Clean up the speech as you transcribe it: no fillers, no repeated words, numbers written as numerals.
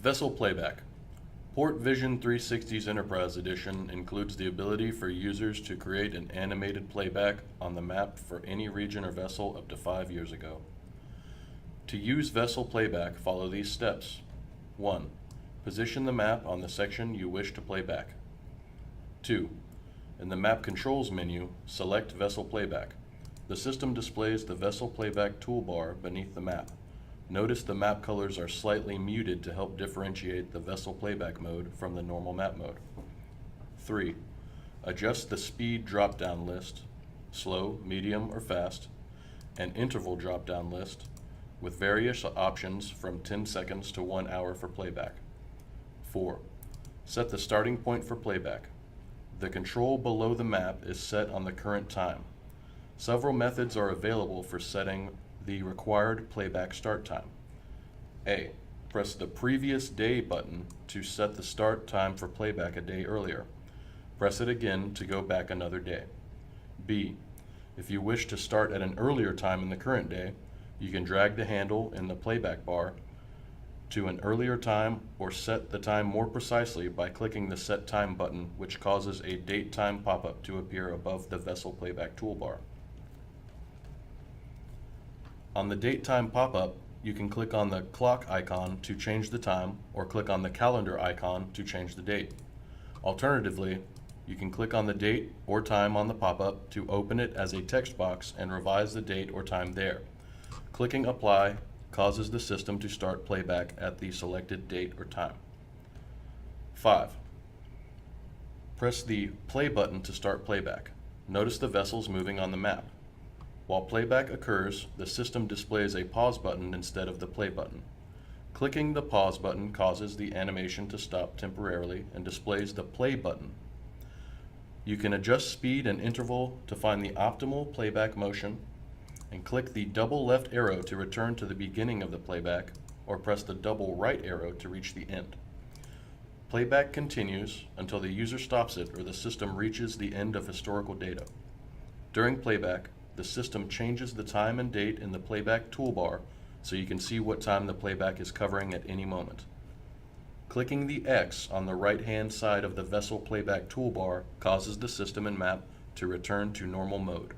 Vessel Playback. PortVision 360's Enterprise Edition includes the ability for users to create an animated playback on the map for any region or vessel up to 5 years ago. To use Vessel Playback, follow these steps. 1. Position the map on the section you wish to play back. 2. In the Map Controls menu, select Vessel Playback. The system displays the Vessel Playback toolbar beneath the map. Notice the map colors are slightly muted to help differentiate the Vessel Playback mode from the normal map mode. 3. Adjust the speed drop-down list, slow, medium, or fast, and interval drop-down list with various options from 10 seconds to 1 hour for playback. 4. Set the starting point for playback. The control below the map is set on the current time. Several methods are available for setting the required playback start time. A. Press the previous day button to set the start time for playback a day earlier. Press it again to go back another day. B. If you wish to start at an earlier time in the current day, you can drag the handle in the playback bar to an earlier time or set the time more precisely by clicking the Set Time button, which causes a date time pop-up to appear above the Vessel Playback toolbar. On the date time pop-up, you can click on the clock icon to change the time or click on the calendar icon to change the date. Alternatively, you can click on the date or time on the pop-up to open it as a text box and revise the date or time there. Clicking Apply causes the system to start playback at the selected date or time. 5. Press the Play button to start playback. Notice the vessels moving on the map. While playback occurs, the system displays a pause button instead of the play button. Clicking the pause button causes the animation to stop temporarily and displays the play button. You can adjust speed and interval to find the optimal playback motion, and click the double left arrow to return to the beginning of the playback, or press the double right arrow to reach the end. Playback continues until the user stops it or the system reaches the end of historical data. During playback, the system changes the time and date in the playback toolbar so you can see what time the playback is covering at any moment. Clicking the X on the right-hand side of the Vessel Playback toolbar causes the system and map to return to normal mode.